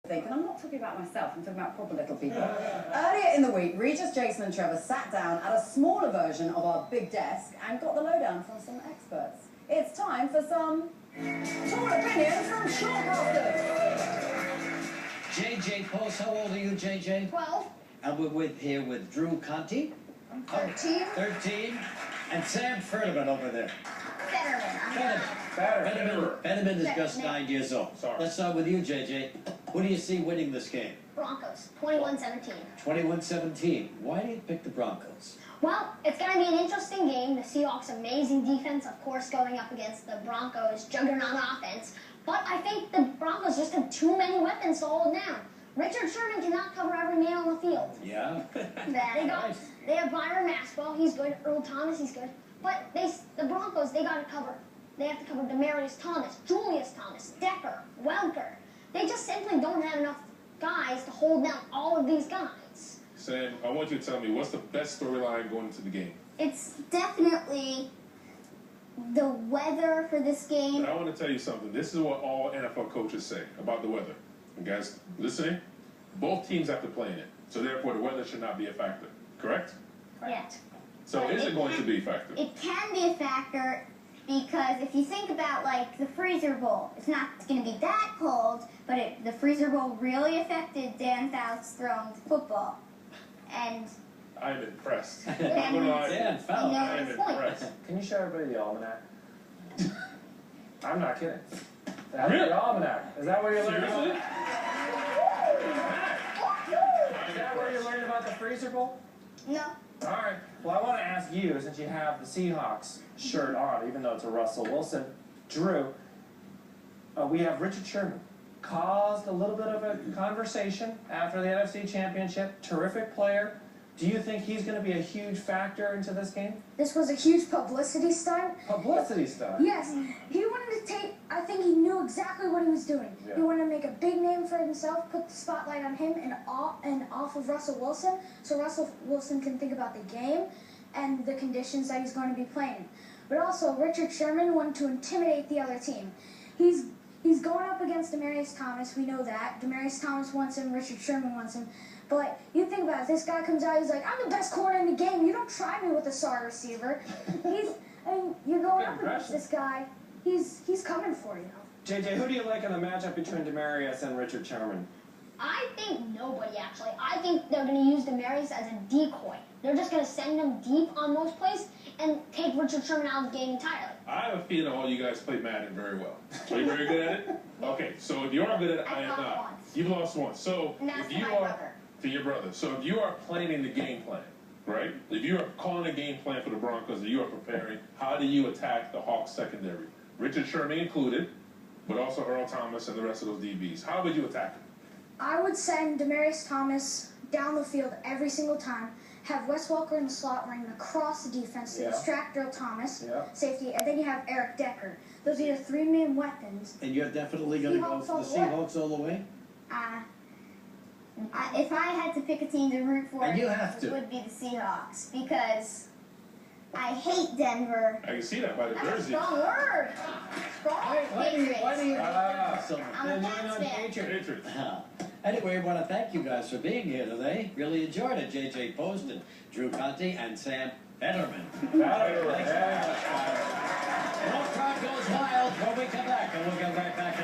And I'm not talking about myself, I'm talking about proper little people. Earlier in the week, Regis, Jason and Trevor sat down at a smaller version of our big desk and got the lowdown from some experts. It's time for some tall opinions from shortcasters. JJ Post, how old are you, JJ? 12. And we're here with Drew Conti. I'm 13. 13. And Sam Fetterman over there. Fetterman is just 9 years old. Sorry. Let's start with you, JJ. Who do you see winning this game? Broncos, 21-17. 21-17. Why do you pick the Broncos? Well, it's going to be an interesting game. The Seahawks' amazing defense, of course, going up against the Broncos' juggernaut offense. But I think the Broncos just have too many weapons to hold down. Richard Sherman cannot cover every man on the field. Yeah. They have Byron Maxwell, he's good. Earl Thomas, he's good. But the Broncos, they got to cover. They have to cover Demaryius Thomas, Julius Thomas, Decker, Welker. They just simply don't have enough guys to hold down all of these guys. Sam, I want you to tell me, what's the best storyline going into the game? It's definitely the weather for this game. But I want to tell you something. This is what all NFL coaches say about the weather. You guys listening? Both teams have to play in it. So therefore, the weather should not be a factor. Correct? Correct. So But is it going to be a factor? It can be a factor because if you think about, like, the Freezer Bowl, it's not going to be that cold, but the Freezer Bowl really affected Dan Fouts throwing the football. And I'm impressed. I'm Dan gonna lie. Dan Fouts. I am impressed. Can you show everybody the almanac? I'm not kidding. That's Really? the almanac. Is that where you learned about Seriously? Is that where you learned about the Freezer Bowl? no, All right. Well, I want to ask you, since you have the Seahawks shirt on, even though it's a Russell Wilson, Drew, we have Richard Sherman. Caused a little bit of a conversation after the NFC Championship. Terrific player. Do you think he's going to be a huge factor into this game? This was a huge publicity stunt. Publicity stuff. Yes, he wanted to take, I think he knew exactly what he was doing. Yeah. He wanted to make a big name for himself, put the spotlight on him and off of Russell Wilson, so Russell Wilson can think about the game and the conditions that he's going to be playing. But also, Richard Sherman wanted to intimidate the other team. He's going up against Demaryius Thomas, we know that. Demaryius Thomas wants him, Richard Sherman wants him. But you think about it, this guy comes out, he's like, I'm the best corner in the game. You don't try me with a star receiver. You're going up against this guy. He's coming for you. JJ, who do you like in the matchup between Demaryius and Richard Sherman? I think nobody, actually. I think they're going to use Demaryius as a decoy. They're just going to send him deep on most plays and take Richard Sherman out of the game entirely. I have a feeling all you guys play Madden very well. Are you very good at it? Okay, so if you are good at it, I am I've not. lost once. You've lost once. So And that's if to you my are brother. to your brother. So if you are planning the game plan, right? If you are calling a game plan for the Broncos and you are preparing, how do you attack the Hawks secondary? Richard Sherman included, but also Earl Thomas and the rest of those DBs. How would you attack them? I would send Demaryius Thomas down the field every single time, have Wes Welker in the slot running across the defense to distract Earl Thomas, safety, and then you have Eric Decker. Those are your three main weapons. And you're definitely going to go for the Seahawks all the way? if I had to pick a team to root for, And you have to. it would be the Seahawks because I hate Denver. I can see that by the That's a jersey. strong word. Strong Patriots. Why do you I'm a Pats fan. Patriots. Anyway, I want to thank you guys for being here today. Really enjoyed it. JJ Post and Drew Conti and Sam Fetterman. Thanks very much. More crowd goes wild when we come back, and we'll get right back